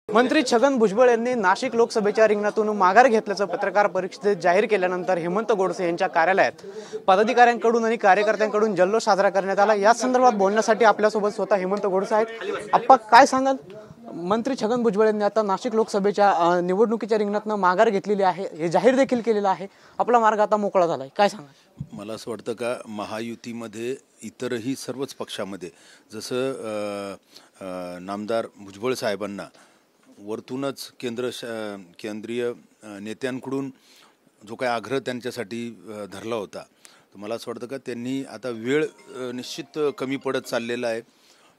मंत्री छगन भुजबळ यांनी नाशिक लोकसभेच्या रिंगणातून माघार घेतल्याचं पत्रकार परिषदेत जाहीर केल्यानंतर हेमंत गोडसे यांच्या कार्यालयात पदाधिकाऱ्यांकडून आणि कार्यकर्त्यांकडून जल्लोष साजरा करण्यात आला। या संदर्भात बोलण्यासाठी आपल्यासोबत स्वतः हेमंत गोडसे आहेत। आप्पा, काय सांगाल? मंत्री छगन भुजबळ यांनी आता नाशिक लोकसभेच्या निवडणुकीच्या रिंगणातून माघार घेतलेली आहे, हे जाहीर देखील केलेलं आहे। आपला मार्ग आता मोकळा झालाय, काय सांगाल? मला असं वाटतं का महायुतीमध्ये इतरही सर्वच पक्षामध्ये जसं नामदार भुजबळ साहेबांना वरतूनच केंद्रीय नेत्यांकडून जो काही आग्रह त्यांच्यासाठी धरला होता, तर मला असं वाटतं का त्यांनी आता वेळ निश्चित कमी पडत चाललेला आहे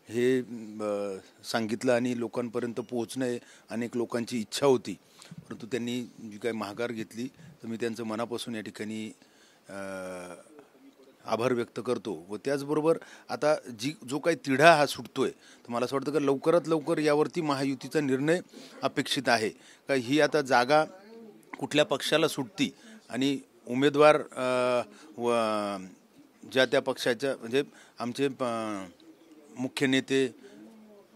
हे सांगितलं आणि लोकांपर्यंत पोहोचणे अनेक लोकांची इच्छा होती, परंतु त्यांनी जी काही माघार घेतली तर मी त्यांचं मनापासून या ठिकाणी आभार व्यक्त करतो। व त्याचबरोबर आता जो काही तिढा हा सुटतोय, तर मला असं वाटतं की लवकरात लवकर यावरती महायुतीचा निर्णय अपेक्षित आहे का ही आता जागा कुठल्या पक्षाला सुटती आणि उमेदवार व ज्या त्या पक्षाच्या म्हणजे आमचे मुख्य नेते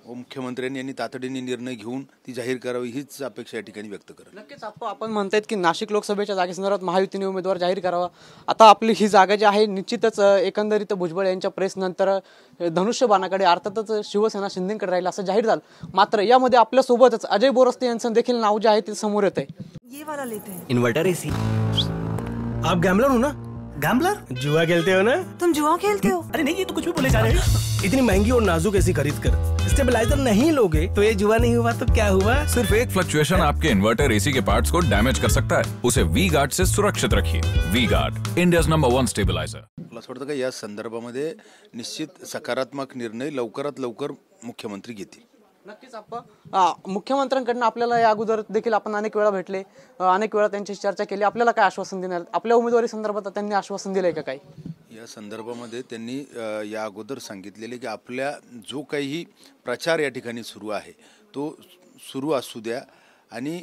व मुख्यमंत्र्यांनी यांनी तातडीने निर्णय घेऊन ती जाहीर करावी हीच अपेक्षा या ठिकाणी व्यक्त करतो। नक्कीच आपण म्हणतायत की नाशिक लोकसभेच्या जागेसंदर्भात महायुतीने उमेदवार जाहीर करावा। आता आपली ही जागा जी आहे निश्चितच एकंदरीत भुजबळ यांच्या प्रेस नंतर धनुष्यबाणाकडे अर्थातच शिवसेना शिंदेकडे राहील असं जाहीर झालं। मात्र यामध्ये आपल्या सोबतच अजय बोरस्ते यांचं देखील नाव जे आहे ते समोर येत आहे। ये वाला लेते हैं। Inverter AC. आप गैम्बलर हो ना? गैम्बलर? जुआ खेलते हो ना? तुम जुआ खेलते हो? अरे नहीं, ये तो कुछ भी बोले जा रहे हैं। इतनी महंगी और नाजुक एसी खरीद कर स्टेबलाइजर नहीं लोगे तो ये जुआ नहीं हुआ तो क्या हुआ? सिर्फ एक फ्लक्चुएशन आपके इन्वर्टर एसी के पार्ट्स को डैमेज कर सकता है। उसे वी गार्ड से सुरक्षित रखिए। V guard, India's number 1 stabiliser. मला असं वाटतं का या संदर्भामध्ये निश्चित सकारात्मक निर्णय लवकरात लवकर मुख्यमंत्री घेतील। नक्कीच मुख्यमंत्र्यांकडून आपल्याला या अगोदर देखील आपण अनेक वेळा भेटले, अनेक वेळा त्यांच्याशी चर्चा केली। आपल्याला काय आश्वासन देणार? आपल्या उमेदवारी संदर्भात त्यांनी आश्वासन दिलंय का काही? या संदर्भामध्ये त्यांनी या अगोदर सांगितलेले की आपल्या जो काही प्रचार या ठिकाणी सुरू आहे तो सुरू असू द्या आणि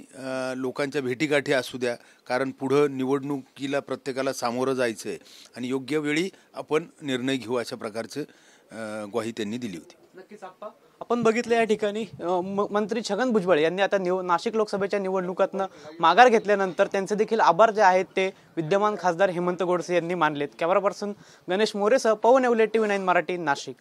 लोकांच्या भेटीगाठी असू द्या, कारण पुढं निवडणुकीला प्रत्येकाला सामोरं जायचं आहे आणि योग्य वेळी आपण निर्णय घेऊ अशा प्रकारचं ग्वाही त्यांनी दिली होती। नक्कीच आपण बघितलं या ठिकाणी मंत्री छगन भुजबळ यांनी आता नाशिक लोकसभेच्या निवडणुकातनं माघार घेतल्यानंतर त्यांचे देखील आभार जे आहेत ते विद्यमान खासदार हेमंत गोडसे यांनी मानलेत। कॅमेरा पर्सन गणेश मोरेसह पवन येवले, TV9 मराठी, नाशिक।